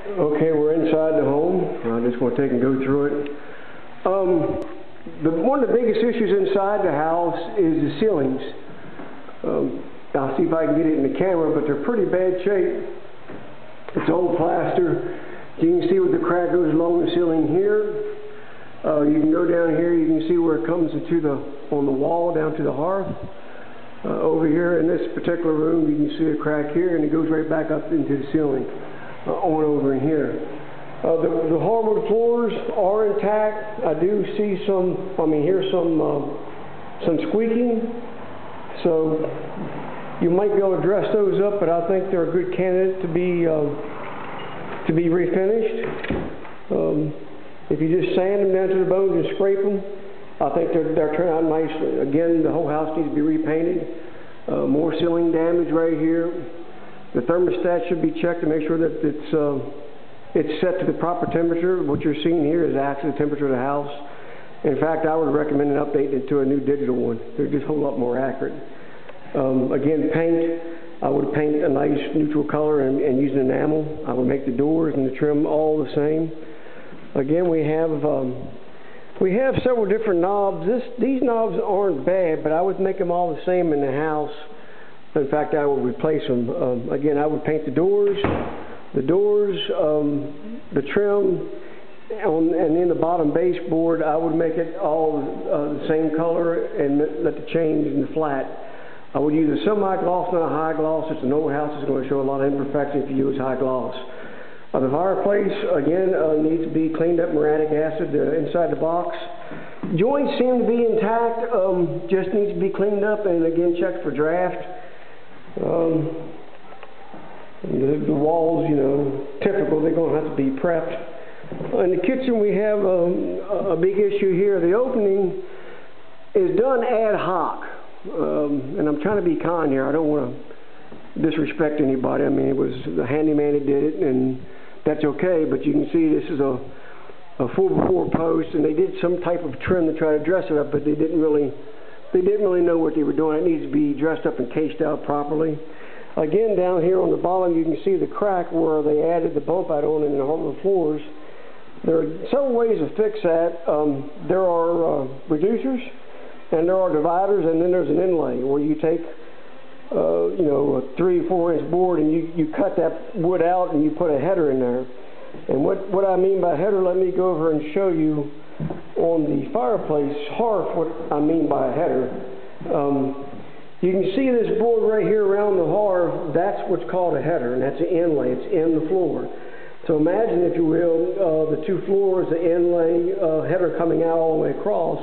Okay, we're inside the home. I just want to take and go through it. One of the biggest issues inside the house is the ceilings. I'll see if I can get it in the camera, but they're pretty bad shape. It's old plaster. You can see where the crack goes along the ceiling here. You can go down here, you can see where it comes on the wall down to the hearth. Over here in this particular room, you can see a crack here, and it goes right back up into the ceiling on over in here. The hardwood floors are intact. I do see hear some squeaking. So you might be able to dress those up, but I think they're a good candidate to be refinished. If you just sand them down to the bones and scrape them, I think they're turning out nicely. Again, the whole house needs to be repainted. More ceiling damage right here. The thermostat should be checked to make sure that it's set to the proper temperature. What you're seeing here is actually the temperature of the house. In fact, I would recommend updating it to a new digital one. They're just a whole lot more accurate. Again, paint. I would paint a nice neutral color and use an enamel. I would make the doors and the trim all the same. Again, we have several different knobs. These knobs aren't bad, but I would make them all the same in the house. In fact, I would replace them. Again, I would paint the doors, the trim, and then the bottom baseboard, I would make it all the same color and let the change in the flat. I would use a semi-gloss, not a high gloss. It's an old house. It's going to show a lot of imperfection if you use high gloss. The fireplace, again, needs to be cleaned up, muriatic acid inside the box. Joints seem to be intact, just needs to be cleaned up and again checked for draft. The walls, typical, they're going to have to be prepped. In the kitchen we have a big issue here. The opening is done ad hoc, and I'm trying to be kind here. I don't want to disrespect anybody. I mean, it was the handyman that did it, and that's okay, but you can see this is a full before post, and they did some type of trim to try to dress it up, but they didn't really know what they were doing. It needs to be dressed up and cased out properly. Again, down here on the bottom, you can see the crack where they added the bump out on in the hardwood floors. There are several ways to fix that. There are reducers, and there are dividers, and then there's an inlay where you take a 3 or 4 inch board and you cut that wood out and you put a header in there. And what I mean by header, let me go over and show you on the fireplace hearth what I mean by a header. You can see this board right here around the hearth. That's what's called a header, and that's an inlay. It's in the floor. So imagine, if you will, the two floors, the inlay, header coming out all the way across,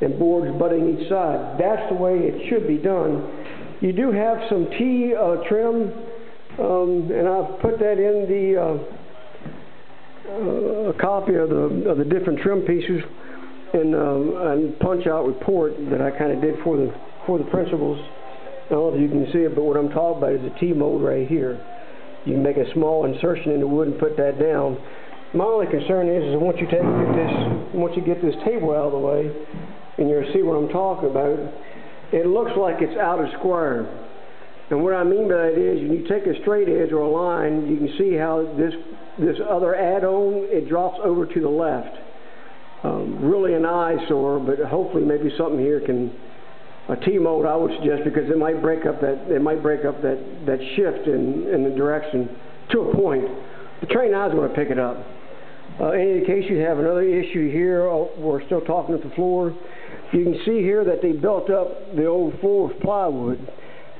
and boards butting each side. That's the way it should be done. You do have some T trim, and I've put that in the a copy of the different trim pieces and punch-out report that I kind of did for the principals. I don't know if you can see it, but what I'm talking about is a T-mold right here. You can make a small insertion in the wood and put that down. My only concern is once you get this table out of the way, and you'll see what I'm talking about, it looks like it's out of square. And what I mean by that is, when you take a straight edge or a line, you can see how this other add-on, it drops over to the left. Really an eyesore, but hopefully maybe something here a T-mold I would suggest, because it might break up that shift in the direction to a point. The trained eye is going to pick it up. In any case, you have another issue here. We're still talking at the floor. You can see here that they built up the old floor with plywood,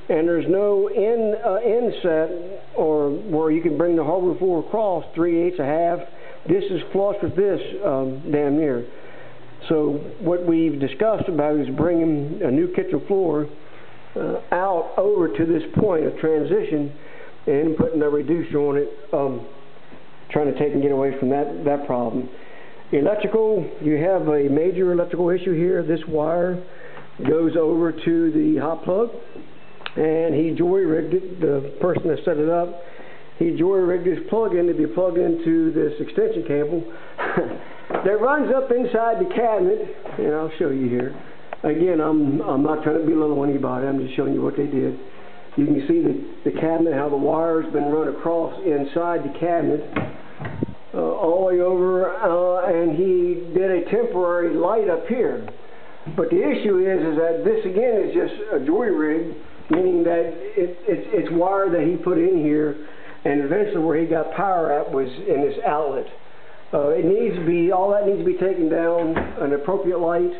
and there's no inset or where you can bring the hardwood floor across 3/8, a half. This is flush with this damn near. So what we've discussed about is bringing a new kitchen floor out over to this point of transition and putting a reducer on it, trying to take and get away from that problem. Electrical, you have a major electrical issue here. This wire goes over to the hot plug, and he joy-rigged it. The person that set it up, he joy-rigged this plug-in to be plugged into this extension cable that runs up inside the cabinet, and I'll show you here. Again, I'm not trying to belittle anybody. I'm just showing you what they did. You can see the cabinet, how the wire's been run across inside the cabinet. all the way over, and he did a temporary light up here. But the issue is that this again is just a joy rig, meaning that it's wire that he put in here, and eventually where he got power at was in this outlet. It needs to be, all that needs to be taken down, an appropriate light,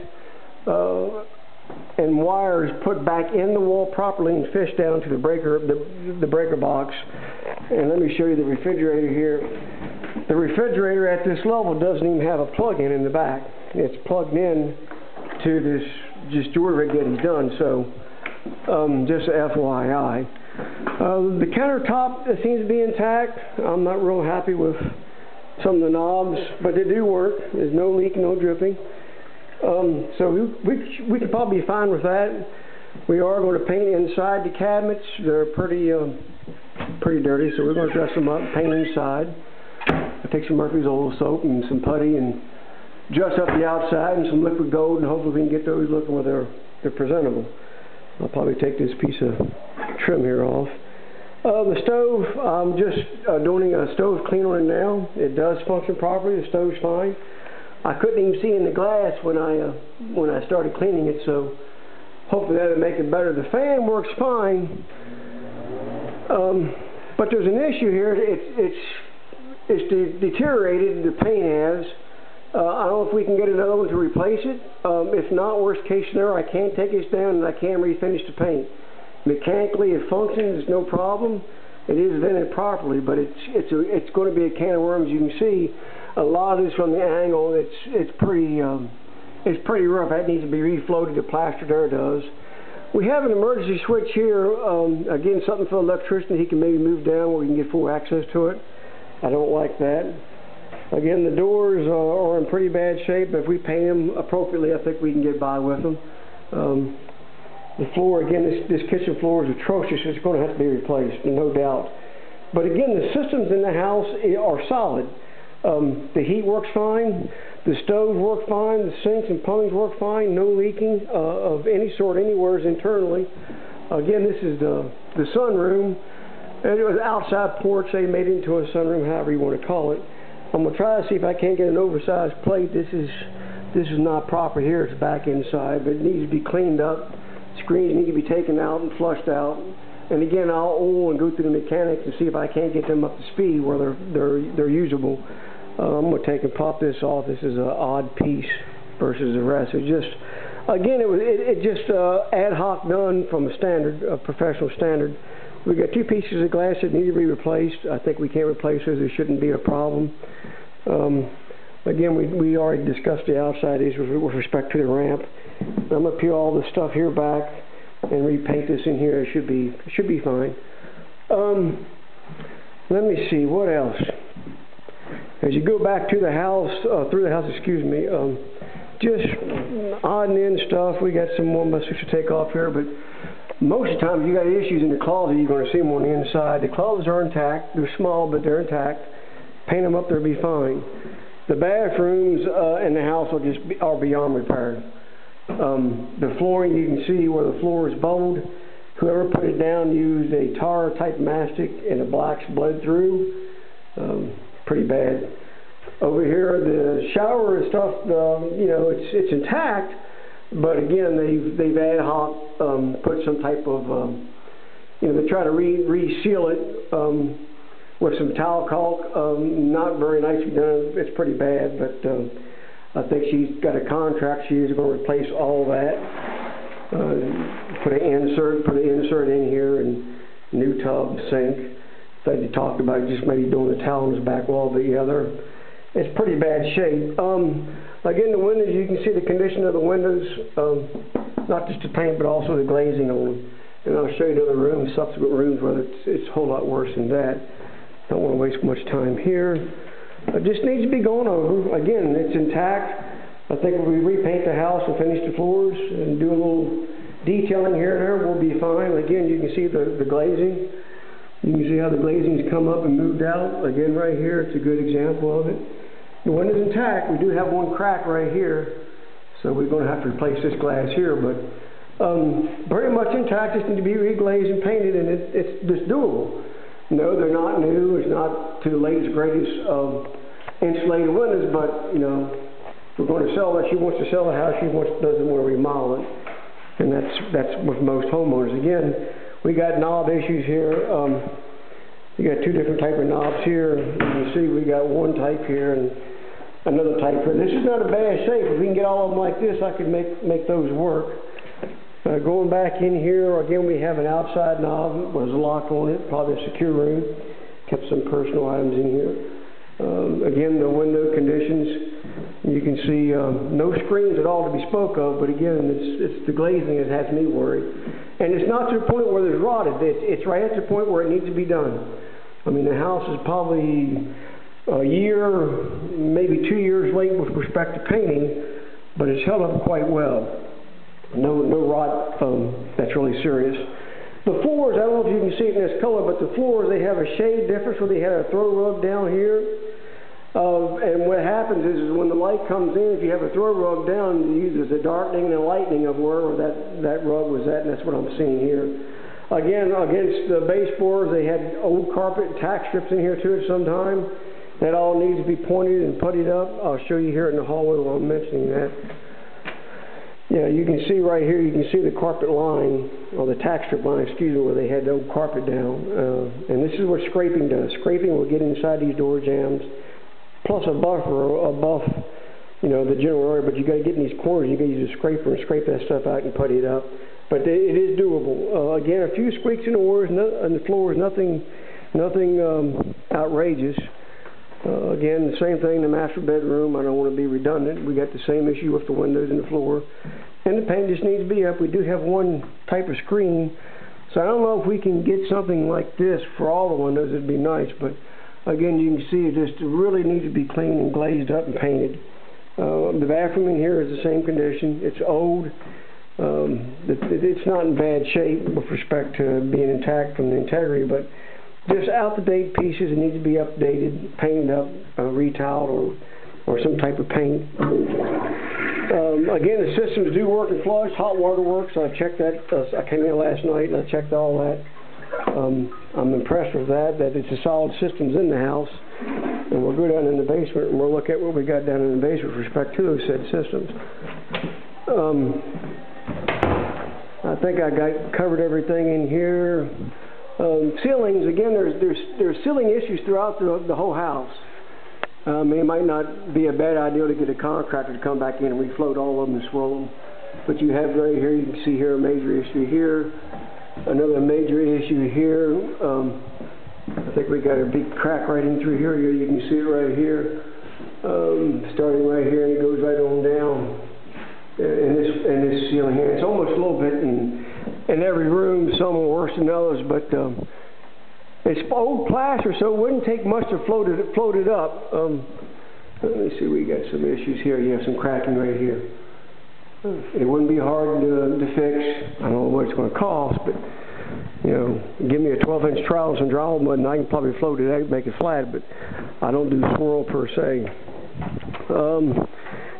and wires put back in the wall properly and fished down to the breaker box. And let me show you the refrigerator here. The refrigerator at this level doesn't even have a plug-in in the back. It's plugged in to this just joy rig that he's done, so just FYI. The countertop seems to be intact. I'm not real happy with some of the knobs, but they do work. There's no leak, no dripping. So we could probably be fine with that. We are going to paint inside the cabinets. They're pretty dirty, so we're going to dress them up, paint inside. I'll take some Murphy's Oil soap and some putty and dress up the outside and some liquid gold, and hopefully we can get those looking where they're presentable. I'll probably take this piece of trim here off. The stove, I'm just doing a stove clean on it now. It does function properly. The stove's fine. I couldn't even see in the glass when I started cleaning it, so hopefully that'll make it better. The fan works fine, but there's an issue here. It's deteriorated. The paint has. I don't know if we can get another one to replace it. If not, worst case scenario, I can take this down and I can refinish the paint. Mechanically, it functions, no problem. It is vented properly, but it's going to be a can of worms. You can see a lot of this from the angle. It's pretty rough. That needs to be refloated. The plaster there does. We have an emergency switch here. Again, something for the electrician. He can maybe move down where we can get full access to it. I don't like that. Again, the doors are in pretty bad shape, but if we paint them appropriately, I think we can get by with them. The floor, again, this kitchen floor is atrocious. It's going to have to be replaced, no doubt. But again, the systems in the house are solid. The heat works fine. The stoves work fine. The sinks and plumbing work fine. No leaking of any sort anywhere internally. Again, this is the sunroom. And it was outside porch. They made it into a sunroom, however you want to call it. I'm going to try to see if I can't get an oversized plate. This is not proper here. It's back inside, but it needs to be cleaned up. Screens need to be taken out and flushed out. And again, I'll oil and go through the mechanics and see if I can't get them up to speed where they're usable. I'm going to take and pop this off. This is an odd piece versus the rest. It's just, again, it just ad hoc done from a professional standard. We got two pieces of glass that need to be replaced. I think we can replace those. There shouldn't be a problem. Again, we already discussed the outside issues with respect to the ramp. I'm going to peel all this stuff here back and repaint this in here. It should be fine. Let me see, what else? As you go back to the house, excuse me, just odd and end stuff. We got some more messages to take off here, but most of the time, if you got issues in the closet, you're going to see them on the inside. The closets are intact. They're small, but they're intact. Paint them up, they'll be fine. The bathrooms in the house are beyond repair. The flooring, you can see where the floor is bowed. Whoever put it down used a tar type mastic and the blacks bled through. Pretty bad. Over here, the shower and stuff, you know, it's intact, but again, they've ad hoc put some type of, you know, they try to reseal it with some towel caulk. Not very nicely done. It's pretty bad, but I think she's got a contract. She is going to replace all that. Put an insert in here and new tub, sink. Like you talked about, just maybe doing the towel on the back wall, but yeah, it's pretty bad shape. Again, the windows, you can see the condition of the windows, not just the paint, but also the glazing on them. And I'll show you the other rooms, subsequent rooms, where it's a whole lot worse than that. Don't want to waste much time here. It just needs to be gone over. Again, it's intact. I think if we repaint the house and finish the floors and do a little detailing here and there, we'll be fine. Again, you can see the glazing. You can see how the glazing's come up and moved out. Again, right here, it's a good example of it. The window's intact. We do have one crack right here, so we're going to have to replace this glass here, but pretty much intact. Just need to be reglazed and painted, and it's just doable. No, they're not new. It's not to the latest, greatest insulated windows, but, you know, we're going to sell that. She wants to sell the house. She doesn't want to remodel it. And that's with most homeowners. Again, we got knob issues here. You got two different type of knobs here. You can see we got one type here and another type here. This is not a bad shape. If we can get all of them like this, I could make those work. Going back in here, again, we have an outside knob. There's a lock on it, probably a secure room. Kept some personal items in here. Again, the window conditions. You can see no screens at all to be spoke of, but again, it's the glazing that has me worried. And it's not to the point where there's rotted. It's right at the point where it needs to be done. I mean, the house is probably a year, maybe 2 years late with respect to painting, but it's held up quite well. No rot that's really serious. The floors, I don't know if you can see it in this color, but the floors, they have a shade difference where they had a throw rug down here. And what happens is when the light comes in, if you have a throw rug down, there's a darkening and a lightening of wherever that rug was at, and that's what I'm seeing here. Again, against the baseboards, they had old carpet and tack strips in here too at some time. That all needs to be pointed and puttied up. I'll show you here in the hallway while I'm mentioning that. Yeah, you can see right here, you can see the carpet line, or the tack strip line, excuse me, where they had the old carpet down. And this is what scraping does. Scraping will get inside these door jambs, plus a buff, you know, the general area, but you got to get in these corners, you got to use a scraper and scrape that stuff out and putty it up. But it is doable. Again, a few squeaks in the floors, nothing outrageous. Again, the same thing in the master bedroom. I don't want to be redundant. We got the same issue with the windows and the floor. And the paint just needs to be up. We do have one type of screen. So I don't know if we can get something like this for all the windows. It'd be nice. But again, you can see it just really needs to be cleaned and glazed up and painted. The bathroom in here is the same condition. It's old. It's not in bad shape with respect to being intact from the integrity, but just out-to-date pieces that need to be updated, painted up, retiled, or some type of paint. Again, the systems do work and flush. Hot water works. I checked that. I came in last night and I checked all that. I'm impressed with that it's a solid systems in the house. And we'll go down in the basement and we'll look at what we got down in the basement with respect to those said systems. I think I covered everything in here. Ceilings, again, there's ceiling issues throughout the whole house. It might not be a bad idea to get a contractor to come back in and refloat all of them and swirl them. But you have right here, you can see here a major issue here, another major issue here. I think we got a big crack right in through here. You can see it right here, starting right here, and it goes right on down in this ceiling here. It's almost a little bit in every room, some are worse than others, but it's old plaster, so it wouldn't take much to float it up. Let me see, we got some issues here. You have some cracking right here. It wouldn't be hard to fix. I don't know what it's going to cost, but you know, give me a 12-inch trowel and some drywall mud, and I can probably float it out, make it flat. But I don't do swirl per se.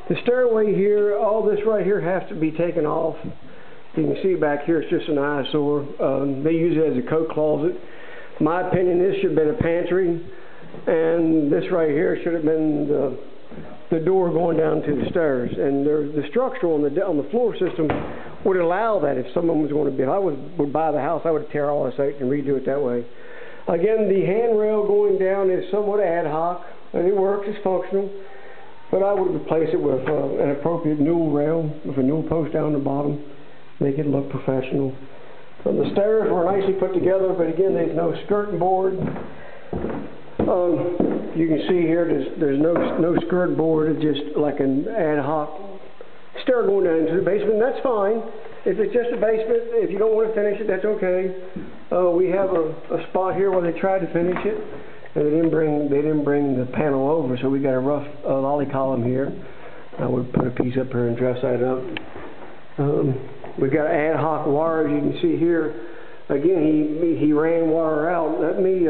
The stairway here, all this right here has to be taken off. You can see back here, it's just an eyesore. They use it as a coat closet. In my opinion, this should have been a pantry, and this right here should have been the door going down to the stairs. And the structure on the floor system would allow that if someone was going to be. If I would buy the house, I would tear all this out and redo it that way. Again, the handrail going down is somewhat ad hoc, and it works, it's functional. But I would replace it with an appropriate newel rail with a newel post down the bottom, make it look professional. The stairs were nicely put together, but again, there's no skirting board. You can see here there's no skirt board. It's just like an ad hoc stair going down into the basement. That's fine. If it's just a basement, if you don't want to finish it, that's okay. We have a spot here where they tried to finish it, and they didn't bring the panel over, so we got a rough lolly column here. I would put a piece up here and dress that up. We've got ad hoc wires. You can see here. Again, he ran wire out. Let me